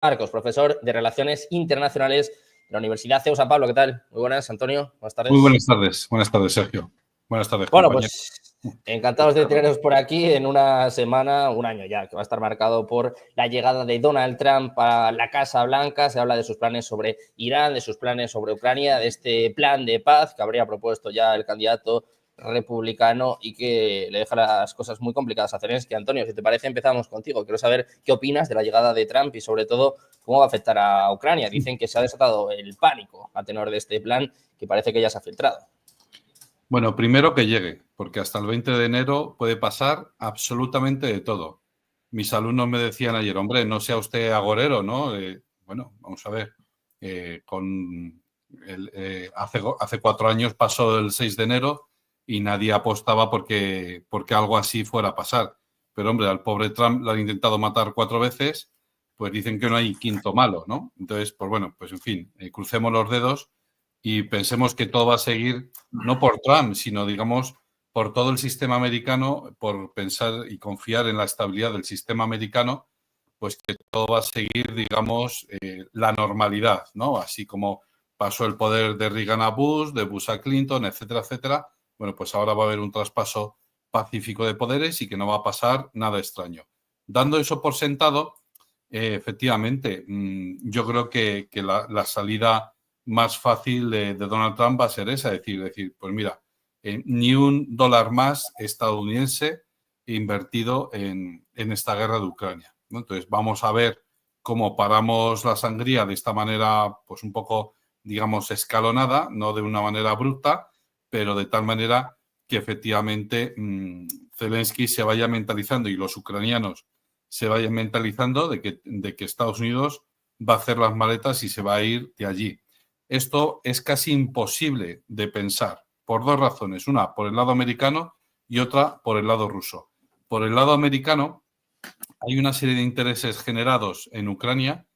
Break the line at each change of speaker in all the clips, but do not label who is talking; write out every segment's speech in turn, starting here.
Marcos, profesor de Relaciones Internacionales de la Universidad CEU San Pablo. ¿Qué tal? Muy buenas, Antonio. Buenas tardes.
Muy buenas tardes. Buenas tardes, Sergio. Buenas tardes,
bueno,
compañero.
Pues encantados de teneros por aquí en una semana, un año ya, que va a estar marcado por la llegada de Donald Trump a la Casa Blanca. Se habla de sus planes sobre Irán, de sus planes sobre Ucrania, de este plan de paz que habría propuesto ya el candidato republicano y que le deja las cosas muy complicadas a Zelensky. Antonio, si te parece, empezamos contigo. Quiero saber qué opinas de la llegada de Trump y, sobre todo, cómo va a afectar a Ucrania. Dicen que se ha desatado el pánico a tenor de este plan, que parece que ya se ha filtrado.
Bueno, primero que llegue, porque hasta el 20 de enero puede pasar absolutamente de todo. Mis alumnos me decían ayer, hombre, no sea usted agorero, ¿no? Bueno, vamos a ver. Hace 4 años pasó el 6 de enero y nadie apostaba porque algo así fuera a pasar. Pero, hombre, al pobre Trump lo han intentado matar 4 veces, pues dicen que no hay quinto malo, ¿no? Entonces, pues bueno, pues en fin, crucemos los dedos y pensemos que todo va a seguir, no por Trump, sino, digamos, por todo el sistema americano, por pensar y confiar en la estabilidad del sistema americano, pues que todo va a seguir, digamos, la normalidad, ¿no? Así como pasó el poder de Reagan a Bush, de Bush a Clinton, etcétera, etcétera. Bueno, pues ahora va a haber un traspaso pacífico de poderes y que no va a pasar nada extraño. Dando eso por sentado, efectivamente, yo creo que la salida más fácil de Donald Trump va a ser esa, decir, pues mira, ni $1 más estadounidense invertido en esta guerra de Ucrania, ¿no? Entonces vamos a ver cómo paramos la sangría de esta manera, pues un poco, digamos, escalonada, no de una manera abrupta, pero de tal manera que efectivamente Zelensky se vaya mentalizando y los ucranianos se vayan mentalizando de que Estados Unidos va a hacer las maletas y se va a ir de allí. Esto es casi imposible de pensar por 2 razones. Una, por el lado americano y otra, por el lado ruso. Por el lado americano, hay una serie de intereses generados en Ucrania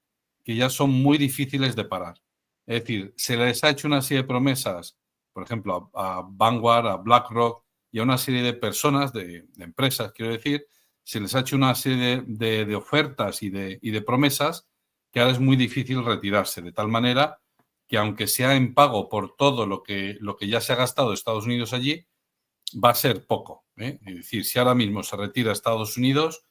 que ya son muy difíciles de parar. Es decir, se les ha hecho una serie de promesas, por ejemplo, a Vanguard, a BlackRock y a una serie de personas, de empresas, quiero decir, se les ha hecho una serie de ofertas y de promesas que ahora es muy difícil retirarse, de tal manera que aunque sea en pago por todo lo que ya se ha gastado Estados Unidos allí, va a ser poco, ¿eh? Es decir, si ahora mismo se retira Estados Unidos,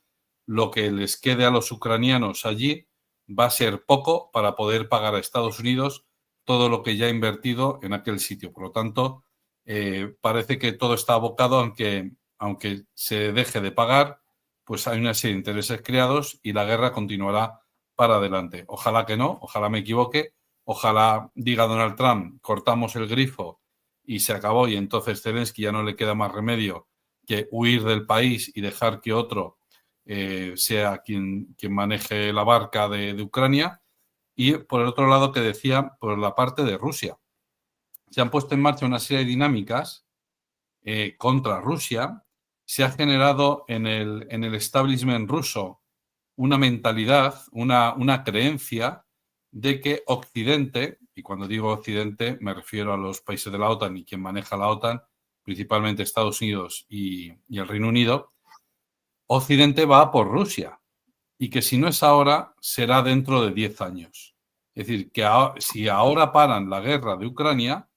lo que les quede a los ucranianos allí va a ser poco para poder pagar a Estados Unidos todo lo que ya ha invertido en aquel sitio. Por lo tanto, parece que todo está abocado, aunque se deje de pagar, pues hay una serie de intereses creados y la guerra continuará para adelante. Ojalá que no, ojalá me equivoque, ojalá diga Donald Trump, cortamos el grifo y se acabó y entonces Zelensky ya no le queda más remedio que huir del país y dejar que otro sea quien maneje la barca de Ucrania. Y por el otro lado, que decía, por la parte de Rusia. Se han puesto en marcha una serie de dinámicas contra Rusia. Se ha generado en el establishment ruso una mentalidad, una creencia de que Occidente, y cuando digo Occidente me refiero a los países de la OTAN y quien maneja la OTAN, principalmente Estados Unidos y el Reino Unido, Occidente va por Rusia y que si no es ahora, será dentro de 10 años. Es decir, que si ahora paran la guerra de Ucrania,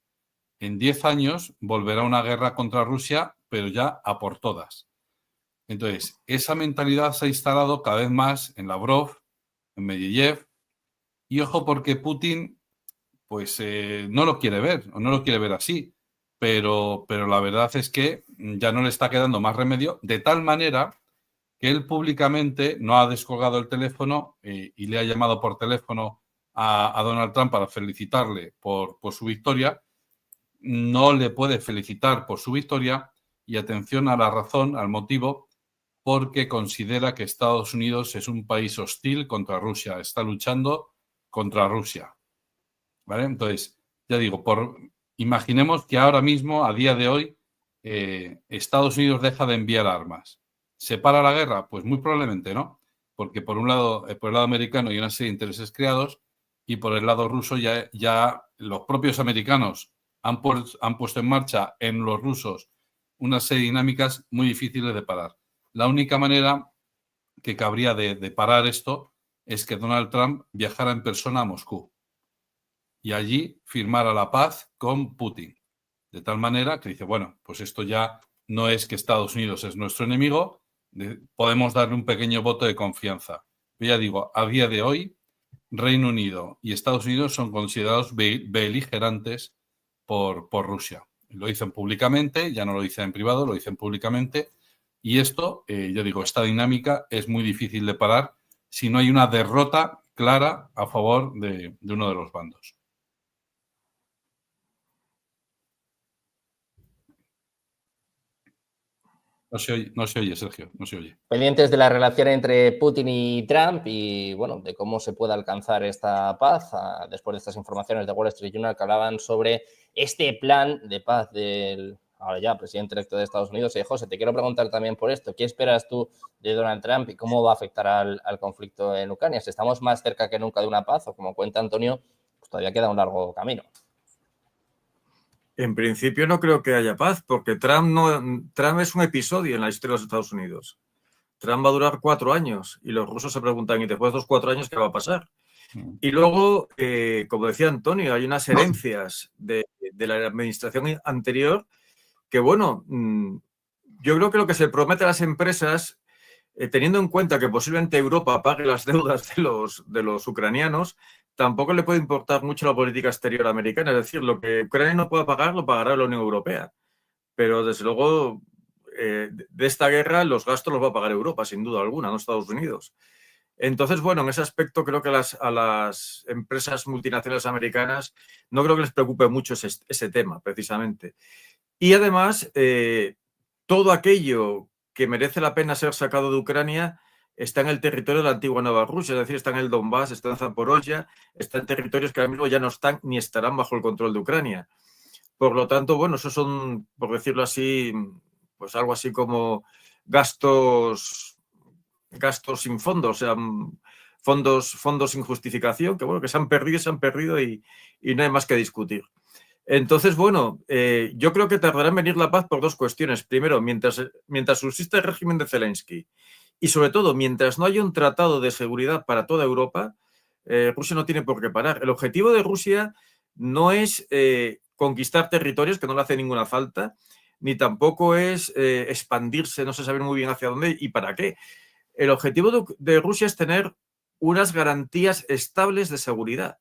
en 10 años volverá una guerra contra Rusia, pero ya a por todas. Entonces, esa mentalidad se ha instalado cada vez más en Lavrov, en Medvedev, y ojo porque Putin pues no lo quiere ver, o no lo quiere ver así, pero la verdad es que ya no le está quedando más remedio, de tal manera que él públicamente no ha descolgado el teléfono y le ha llamado por teléfono a Donald Trump para felicitarle por su victoria. No le puede felicitar por su victoria y atención a la razón, al motivo, porque considera que Estados Unidos es un país hostil contra Rusia, está luchando contra Rusia. ¿Vale? Entonces, ya digo, imaginemos que ahora mismo, a día de hoy, Estados Unidos deja de enviar armas. ¿Se para la guerra? Pues muy probablemente no, porque por un lado, por el lado americano hay una serie de intereses creados y por el lado ruso ya los propios americanos han puesto en marcha en los rusos una serie de dinámicas muy difíciles de parar. La única manera que cabría de parar esto es que Donald Trump viajara en persona a Moscú y allí firmara la paz con Putin. De tal manera que dice, bueno, pues esto ya no es que Estados Unidos es nuestro enemigo, podemos darle un pequeño voto de confianza. Yo ya digo, a día de hoy, Reino Unido y Estados Unidos son considerados beligerantes por Rusia. Lo dicen públicamente, ya no lo dicen en privado, lo dicen públicamente. Y esto, yo digo, esta dinámica es muy difícil de parar si no hay una derrota clara a favor de uno de los bandos. No se oye, Sergio, no se oye.
Pendientes de la relación entre Putin y Trump y, bueno, de cómo se puede alcanzar esta paz, después de estas informaciones de Wall Street Journal que hablaban sobre este plan de paz del, ahora ya, presidente electo de Estados Unidos. Y, José, te quiero preguntar también por esto. ¿Qué esperas tú de Donald Trump y cómo va a afectar al conflicto en Ucrania? Si estamos más cerca que nunca de una paz o, como cuenta Antonio, pues todavía queda un largo camino.
En principio no creo que haya paz, porque Trump es un episodio en la historia de los Estados Unidos. Trump va a durar 4 años y los rusos se preguntan, ¿y después de esos 4 años qué va a pasar? Y luego, como decía Antonio, hay unas herencias de la administración anterior que, bueno, yo creo que lo que se promete a las empresas, teniendo en cuenta que posiblemente Europa pague las deudas de los ucranianos, tampoco le puede importar mucho la política exterior americana. Es decir, lo que Ucrania no pueda pagar, lo pagará la Unión Europea. Pero, desde luego, de esta guerra los gastos los va a pagar Europa, sin duda alguna, no Estados Unidos. Entonces, bueno, en ese aspecto creo que a las empresas multinacionales americanas no creo que les preocupe mucho ese tema, precisamente. Y además, todo aquello que merece la pena ser sacado de Ucrania está en el territorio de la antigua Nueva Rusia, es decir, está en el Donbass, está en Zaporozhia, está en territorios que ahora mismo ya no están ni estarán bajo el control de Ucrania. Por lo tanto, bueno, esos son, por decirlo así, pues algo así como gastos sin fondos, o sea, fondos sin justificación, que bueno, que se han perdido y no hay más que discutir. Entonces, bueno, yo creo que tardará en venir la paz por 2 cuestiones. Primero, mientras subsista el régimen de Zelensky y, sobre todo, mientras no haya un tratado de seguridad para toda Europa, Rusia no tiene por qué parar. El objetivo de Rusia no es conquistar territorios, que no le hace ninguna falta, ni tampoco es expandirse, no se sabe muy bien hacia dónde y para qué. El objetivo de Rusia es tener unas garantías estables de seguridad,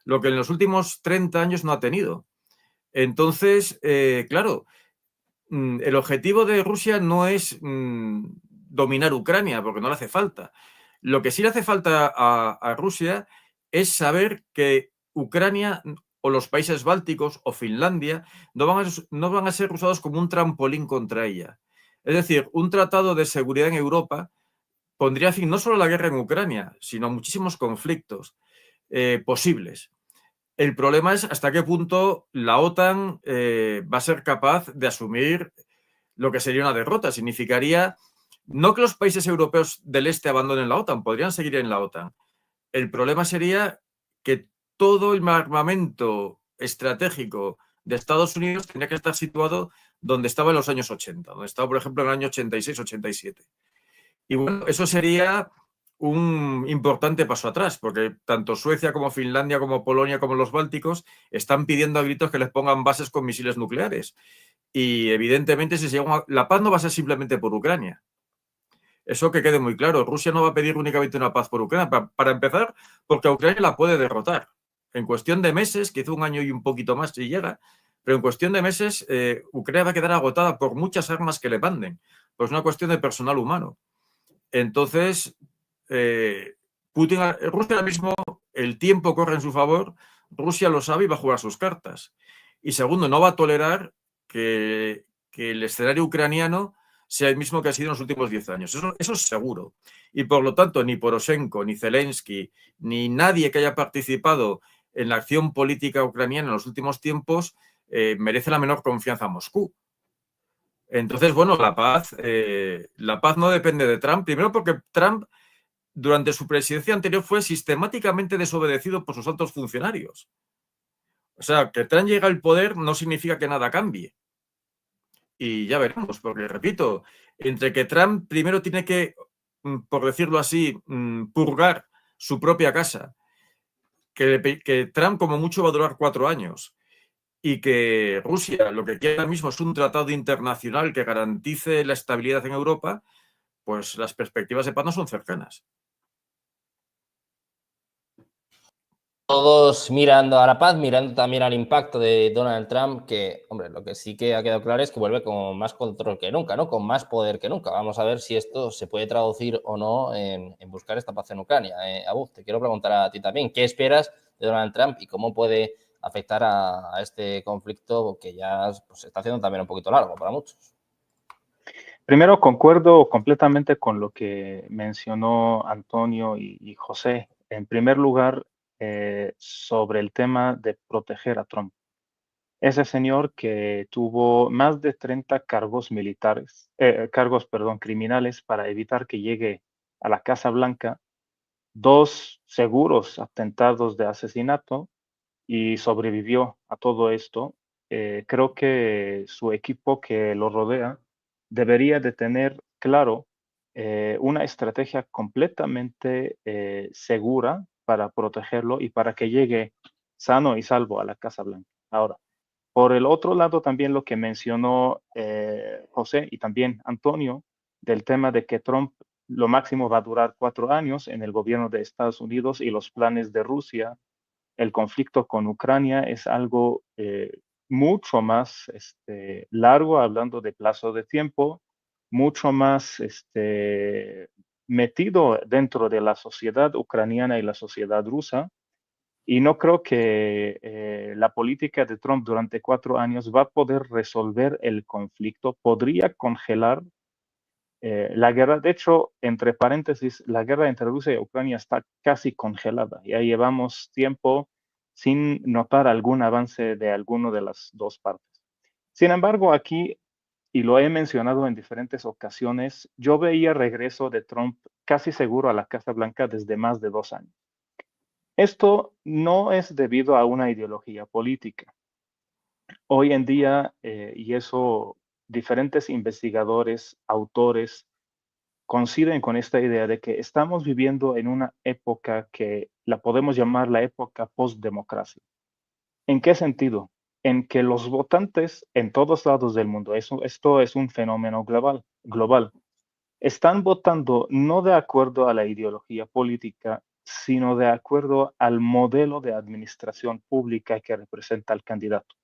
lo que en los últimos 30 años no ha tenido. Entonces, claro, el objetivo de Rusia no es dominar Ucrania, porque no le hace falta. Lo que sí le hace falta a Rusia es saber que Ucrania o los países bálticos o Finlandia no van a ser usados como un trampolín contra ella. Es decir, un tratado de seguridad en Europa pondría fin no solo a la guerra en Ucrania, sino a muchísimos conflictos posibles. El problema es hasta qué punto la OTAN va a ser capaz de asumir lo que sería una derrota. Significaría no que los países europeos del este abandonen la OTAN, podrían seguir en la OTAN. El problema sería que todo el armamento estratégico de Estados Unidos tenía que estar situado donde estaba en los años 80, donde estaba, por ejemplo, en el año 86-87. Y bueno, eso sería un importante paso atrás, porque tanto Suecia como Finlandia, como Polonia, como los bálticos están pidiendo a gritos que les pongan bases con misiles nucleares. Y evidentemente, la paz no va a ser simplemente por Ucrania. Eso que quede muy claro. Rusia no va a pedir únicamente una paz por Ucrania. Para empezar, porque a Ucrania la puede derrotar. En cuestión de meses, quizá un año y un poquito más si llega, pero en cuestión de meses, Ucrania va a quedar agotada por muchas armas que le manden. Pues es una cuestión de personal humano. Entonces, Rusia ahora mismo, el tiempo corre en su favor, Rusia lo sabe y va a jugar sus cartas. Y segundo, no va a tolerar que el escenario ucraniano sea el mismo que ha sido en los últimos 10 años. Eso es seguro. Y por lo tanto, ni Poroshenko, ni Zelensky, ni nadie que haya participado en la acción política ucraniana en los últimos tiempos merece la menor confianza a Moscú. Entonces, bueno, la paz no depende de Trump. Primero porque Trump, durante su presidencia anterior, fue sistemáticamente desobedecido por sus altos funcionarios. O sea, que Trump llegue al poder no significa que nada cambie. Y ya veremos, porque, repito, entre que Trump primero tiene que, por decirlo así, purgar su propia casa, que Trump como mucho va a durar 4 años y que Rusia lo que quiere ahora mismo es un tratado internacional que garantice la estabilidad en Europa, pues las perspectivas de paz no son cercanas.
Todos mirando a la paz, mirando también al impacto de Donald Trump, que, hombre, lo que sí que ha quedado claro es que vuelve con más control que nunca, ¿no? Con más poder que nunca. Vamos a ver si esto se puede traducir o no en buscar esta paz en Ucrania. Abud, te quiero preguntar a ti también, ¿qué esperas de Donald Trump y cómo puede afectar a este conflicto que ya pues, se está haciendo también un poquito largo para muchos?
Primero, concuerdo completamente con lo que mencionó Antonio y José. En primer lugar, sobre el tema de proteger a Trump. Ese señor que tuvo más de 30 cargos militares, criminales para evitar que llegue a la Casa Blanca, 2 seguros atentados de asesinato y sobrevivió a todo esto. Creo que su equipo que lo rodea debería de tener claro una estrategia completamente segura para protegerlo y para que llegue sano y salvo a la Casa Blanca. Ahora, por el otro lado, también lo que mencionó José y también Antonio, del tema de que Trump lo máximo va a durar 4 años en el gobierno de Estados Unidos y los planes de Rusia, el conflicto con Ucrania es algo mucho más largo, hablando de plazo de tiempo, mucho más metido dentro de la sociedad ucraniana y la sociedad rusa. Y no creo que la política de Trump durante 4 años va a poder resolver el conflicto. Podría congelar la guerra. De hecho, entre paréntesis, la guerra entre Rusia y Ucrania está casi congelada. Ya llevamos tiempo sin notar algún avance de alguna de las dos partes. Sin embargo, aquí, y lo he mencionado en diferentes ocasiones, yo veía regreso de Trump casi seguro a la Casa Blanca desde más de 2 años. Esto no es debido a una ideología política. Hoy en día, y eso diferentes investigadores, autores, coinciden con esta idea de que estamos viviendo en una época que la podemos llamar la época post-democracia. ¿En qué sentido? En que los votantes en todos lados del mundo, esto es un fenómeno global, están votando no de acuerdo a la ideología política, sino de acuerdo al modelo de administración pública que representa el candidato.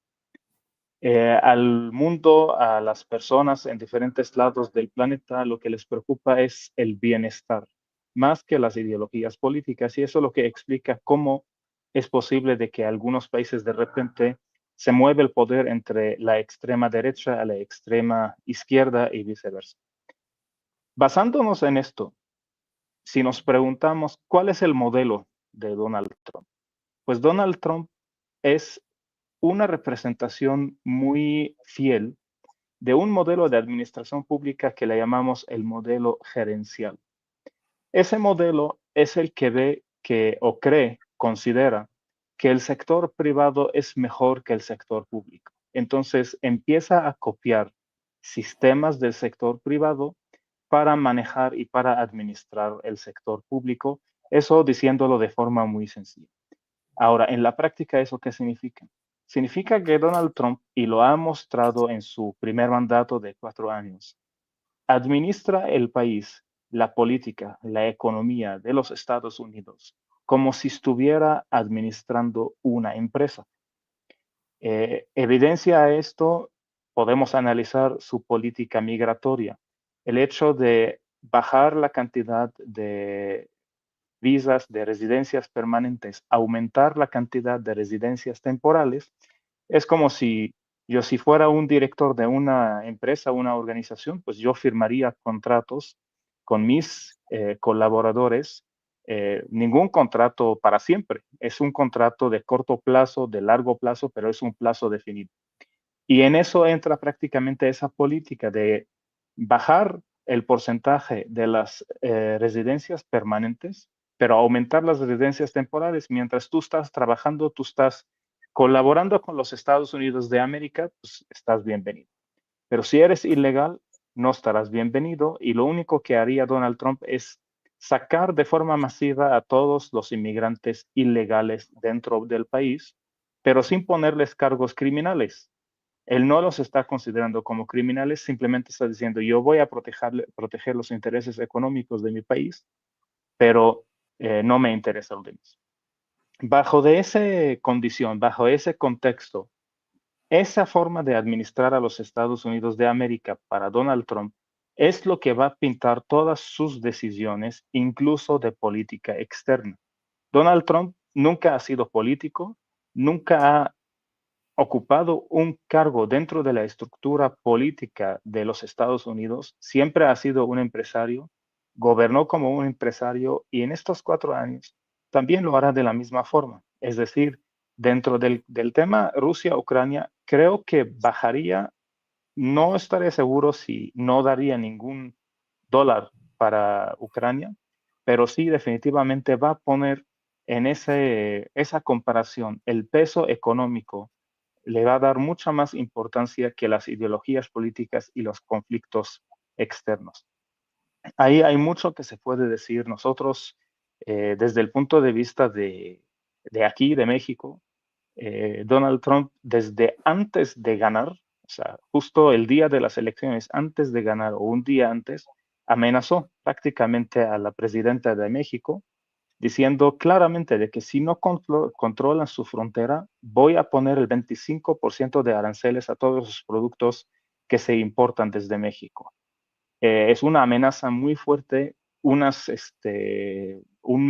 Al mundo, a las personas en diferentes lados del planeta, lo que les preocupa es el bienestar, más que las ideologías políticas, y eso es lo que explica cómo es posible de que algunos países de repente se mueve el poder entre la extrema derecha a la extrema izquierda y viceversa. Basándonos en esto, si nos preguntamos cuál es el modelo de Donald Trump, pues Donald Trump es una representación muy fiel de un modelo de administración pública que le llamamos el modelo gerencial. Ese modelo es el que ve que o considera que el sector privado es mejor que el sector público. Entonces empieza a copiar sistemas del sector privado para manejar y para administrar el sector público, eso diciéndolo de forma muy sencilla. Ahora, en la práctica, ¿eso qué significa? Significa que Donald Trump, y lo ha mostrado en su primer mandato de 4 años, administra el país, la política, la economía de los Estados Unidos como si estuviera administrando una empresa. Evidencia a esto, podemos analizar su política migratoria. El hecho de bajar la cantidad de visas de residencias permanentes, aumentar la cantidad de residencias temporales, es como si si fuera un director de una empresa, una organización, pues yo firmaría contratos con mis colaboradores, ningún contrato para siempre, es un contrato de corto plazo, de largo plazo, pero es un plazo definido. Y en eso entra prácticamente esa política de bajar el porcentaje de las residencias permanentes, pero aumentar las residencias temporales. Mientras tú estás trabajando, tú estás colaborando con los Estados Unidos de América, pues estás bienvenido. Pero si eres ilegal, no estarás bienvenido, y lo único que haría Donald Trump es sacar de forma masiva a todos los inmigrantes ilegales dentro del país, pero sin ponerles cargos criminales. Él no los está considerando como criminales, simplemente está diciendo, yo voy a proteger los intereses económicos de mi país, pero no me interesa el demás. Bajo de esa condición, bajo ese contexto, esa forma de administrar a los Estados Unidos de América para Donald Trump es lo que va a pintar todas sus decisiones, incluso de política externa. Donald Trump nunca ha sido político, nunca ha ocupado un cargo dentro de la estructura política de los Estados Unidos, siempre ha sido un empresario, gobernó como un empresario y en estos 4 años también lo hará de la misma forma. Es decir, dentro del tema Rusia-Ucrania, creo que bajaría, no estaré seguro si no daría ningún dólar para Ucrania, pero sí definitivamente va a poner en esa comparación el peso económico, le va a dar mucha más importancia que las ideologías políticas y los conflictos externos. Ahí hay mucho que se puede decir. Nosotros, desde el punto de vista de aquí, de México, Donald Trump, desde antes de ganar, o sea, justo el día de las elecciones, antes de ganar o un día antes, amenazó prácticamente a la presidenta de México, diciendo claramente de que si no controlan su frontera, voy a poner el 25% de aranceles a todos los productos que se importan desde México. Es una amenaza muy fuerte. Un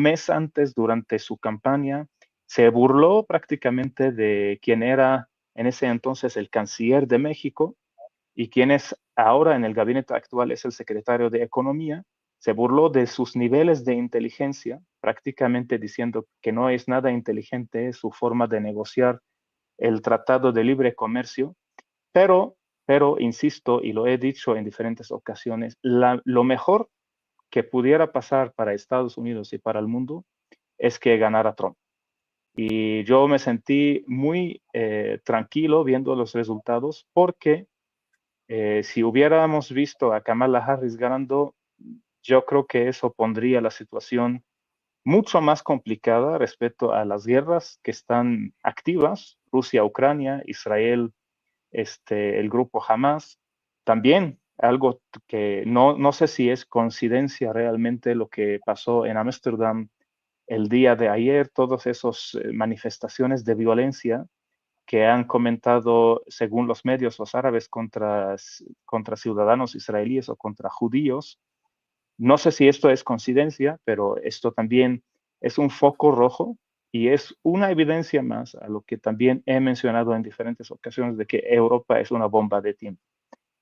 mes antes, durante su campaña, se burló prácticamente de quien era en ese entonces el canciller de México y quien es ahora en el gabinete actual es el secretario de Economía. Se burló de sus niveles de inteligencia, prácticamente diciendo que no es nada inteligente su forma de negociar el Tratado de Libre Comercio, pero insisto, y lo he dicho en diferentes ocasiones, lo mejor que pudiera pasar para Estados Unidos y para el mundo es que ganara Trump. Y yo me sentí muy tranquilo viendo los resultados porque si hubiéramos visto a Kamala Harris ganando, yo creo que eso pondría la situación mucho más complicada respecto a las guerras que están activas, Rusia, Ucrania, Israel, el grupo Hamas. También algo que no sé si es coincidencia realmente lo que pasó en Ámsterdam el día de ayer, todas esas manifestaciones de violencia que han comentado, según los medios, los árabes contra ciudadanos israelíes o contra judíos. No sé si esto es coincidencia, pero esto también es un foco rojo y es una evidencia más a lo que también he mencionado en diferentes ocasiones de que Europa es una bomba de tiempo.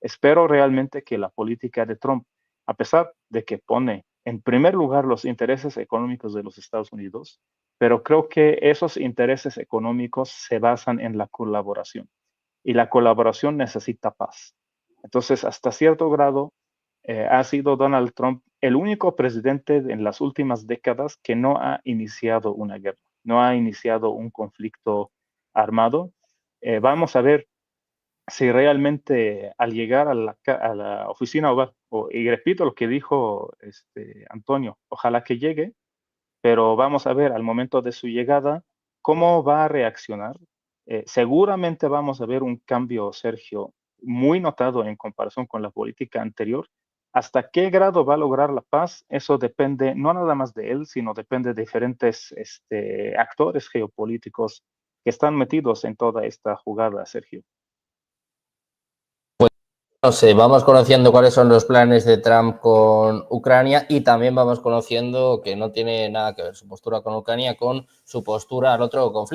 Espero realmente que la política de Trump, a pesar de que pone en primer lugar los intereses económicos de los Estados Unidos, pero creo que esos intereses económicos se basan en la colaboración y la colaboración necesita paz. Entonces, hasta cierto grado, ha sido Donald Trump el único presidente en las últimas décadas que no ha iniciado una guerra, no ha iniciado un conflicto armado. Vamos a ver si realmente al llegar a la oficina Oval, y repito lo que dijo Antonio, ojalá que llegue, pero vamos a ver al momento de su llegada cómo va a reaccionar. Seguramente vamos a ver un cambio, Sergio, muy notado en comparación con la política anterior. ¿Hasta qué grado va a lograr la paz? Eso depende no nada más de él, sino depende de diferentes actores geopolíticos que están metidos en toda esta jugada, Sergio.
No sé, vamos conociendo cuáles son los planes de Trump con Ucrania y también vamos conociendo que no tiene nada que ver su postura con Ucrania con su postura al otro conflicto.